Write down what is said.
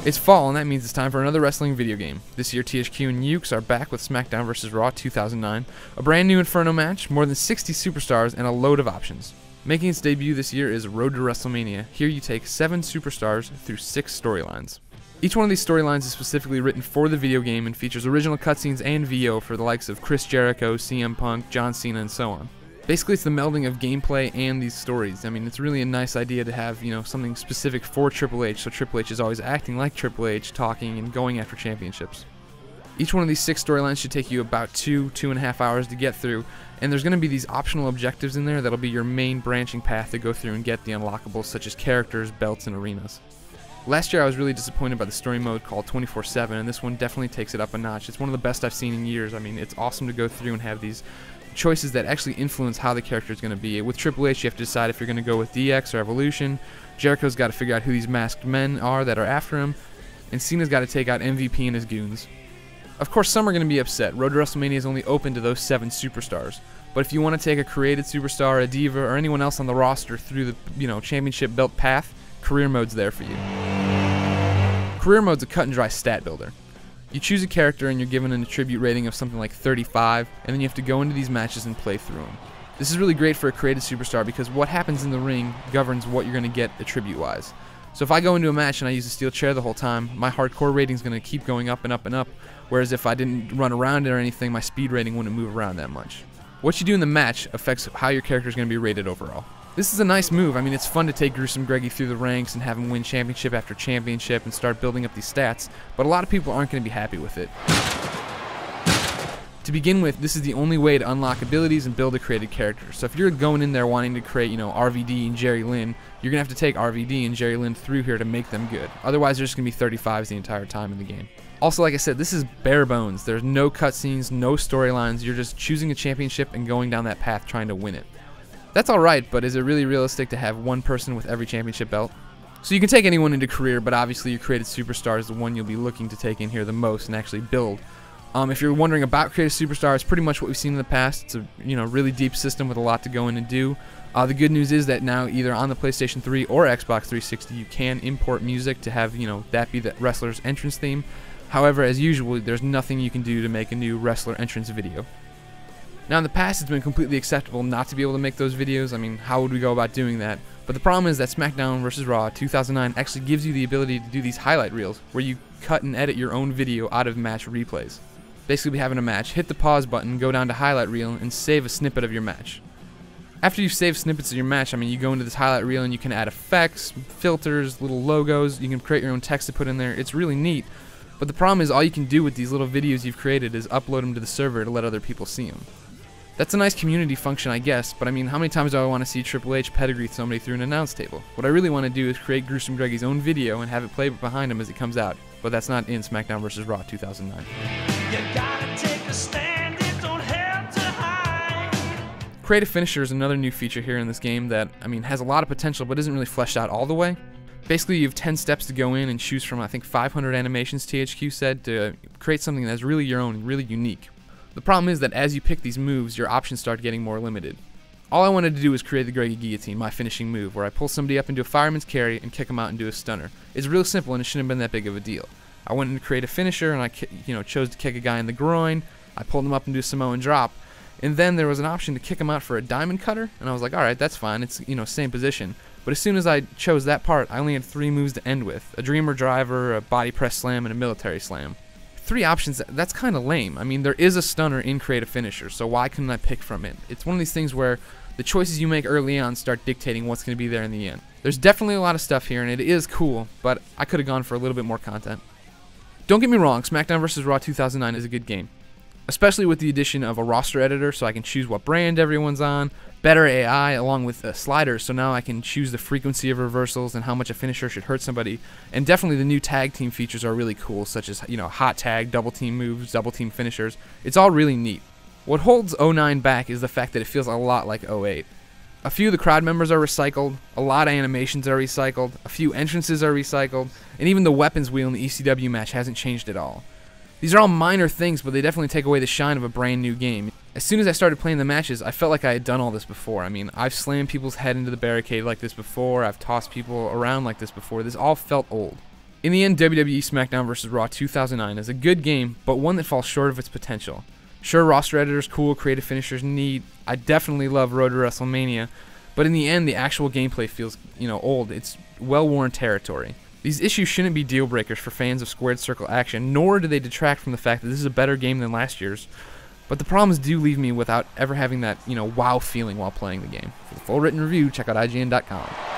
It's fall, and that means it's time for another wrestling video game. This year, THQ and Ukes are back with SmackDown vs. Raw 2009, a brand new Inferno match, more than 60 superstars, and a load of options. Making its debut this year is Road to WrestleMania. Here you take 7 superstars through 6 storylines. Each one of these storylines is specifically written for the video game and features original cutscenes and VO for the likes of Chris Jericho, CM Punk, John Cena, and so on. Basically, it's the melding of gameplay and these stories. I mean, it's really a nice idea to have, something specific for Triple H, so Triple H is always acting like Triple H, talking and going after championships. Each one of these 6 storylines should take you about 2.5 hours to get through, and there's going to be these optional objectives in there that'll be your main branching path to go through and get the unlockables such as characters, belts, and arenas. Last year I was really disappointed by the story mode called 24/7, and this one definitely takes it up a notch. It's one of the best I've seen in years. I mean, it's awesome to go through and have these choices that actually influence how the character is going to be. With Triple H, you have to decide if you're going to go with DX or Evolution. Jericho's got to figure out who these masked men are that are after him, and Cena's got to take out MVP and his goons. Of course, some are going to be upset. Road to WrestleMania is only open to those 7 superstars. But if you want to take a created superstar, a diva, or anyone else on the roster through the championship belt path, career mode's there for you. Career mode's a cut and dry stat builder. You choose a character and you're given an attribute rating of something like 35, and then you have to go into these matches and play through them. This is really great for a created superstar because what happens in the ring governs what you're going to get attribute-wise. So if I go into a match and I use a steel chair the whole time, my hardcore rating is going to keep going up and up and up, whereas if I didn't run around it or anything, my speed rating wouldn't move around that much. What you do in the match affects how your character is going to be rated overall. This is a nice move. I mean, it's fun to take Gruesome Greggy through the ranks and have him win championship after championship and start building up these stats, but a lot of people aren't going to be happy with it. To begin with, this is the only way to unlock abilities and build a created character. So if you're going in there wanting to create, RVD and Jerry Lynn, you're going to have to take RVD and Jerry Lynn through here to make them good. Otherwise, they're just going to be 35s the entire time in the game. Also, like I said, this is bare bones. There's no cutscenes, no storylines. You're just choosing a championship and going down that path trying to win it. That's alright, but is it really realistic to have one person with every championship belt? So you can take anyone into career, but obviously your created superstar is the one you'll be looking to take in here the most and actually build. If you're wondering about created superstar, it's pretty much what we've seen in the past. It's a really deep system with a lot to go in and do. The good news is that now either on the PlayStation 3 or Xbox 360 you can import music to have that be the wrestler's entrance theme. However, as usual, there's nothing you can do to make a new wrestler entrance video. Now in the past it's been completely acceptable not to be able to make those videos. I mean, how would we go about doing that? But the problem is that SmackDown vs. Raw 2009 actually gives you the ability to do these highlight reels where you cut and edit your own video out of match replays. Basically, having a match, hit the pause button, go down to highlight reel, and save a snippet of your match. After you've saved snippets of your match, you go into this highlight reel and you can add effects, filters, little logos, you can create your own text to put in there. It's really neat. But the problem is all you can do with these little videos you've created is upload them to the server to let other people see them. That's a nice community function, I guess, but how many times do I want to see Triple H pedigree somebody through an announce table? What I really want to do is create Gruesome Greggy's own video and have it play behind him as it comes out, but that's not in SmackDown vs. Raw 2009. You gotta take a stand, it don't have to hide. Creative Finisher is another new feature here in this game that, has a lot of potential but isn't really fleshed out all the way. Basically, you have 10 steps to go in and choose from, I think, 500 animations THQ said to create something that's really your own, really unique. The problem is that as you pick these moves, your options start getting more limited. All I wanted to do was create the Greggy Guillotine, my finishing move, where I pull somebody up into a fireman's carry and kick them out into a stunner. It's real simple and it shouldn't have been that big of a deal. I went in to create a finisher and I chose to kick a guy in the groin. I pulled him up into a Samoan drop. And then there was an option to kick him out for a diamond cutter, and I was like, alright, that's fine, it's, same position. But as soon as I chose that part, I only had 3 moves to end with. A Dreamer Driver, a Body Press Slam, and a Military Slam. 3 options, that's kind of lame. There is a stunner in Creative Finisher, so why couldn't I pick from it? It's one of these things where the choices you make early on start dictating what's going to be there in the end. There's definitely a lot of stuff here, and it is cool, but I could have gone for a little bit more content. Don't get me wrong, SmackDown vs. Raw 2009 is a good game. Especially with the addition of a roster editor so I can choose what brand everyone's on, better AI along with sliders so now I can choose the frequency of reversals and how much a finisher should hurt somebody, and definitely the new tag team features are really cool, such as hot tag, double team moves, double team finishers. It's all really neat. What holds 09 back is the fact that it feels a lot like 08. A few of the crowd members are recycled, a lot of animations are recycled, a few entrances are recycled, and even the weapons wheel in the ECW match hasn't changed at all. These are all minor things, but they definitely take away the shine of a brand new game. As soon as I started playing the matches, I felt like I had done all this before. I've slammed people's head into the barricade like this before, I've tossed people around like this before. This all felt old. In the end, WWE SmackDown vs. Raw 2009 is a good game, but one that falls short of its potential. Sure, roster editors cool, creative finishers neat. I definitely love Road to WrestleMania, but in the end, the actual gameplay feels, old. It's well-worn territory. These issues shouldn't be deal breakers for fans of squared circle action, nor do they detract from the fact that this is a better game than last year's. But the problems do leave me without ever having that, wow feeling while playing the game. For the full written review, check out IGN.com.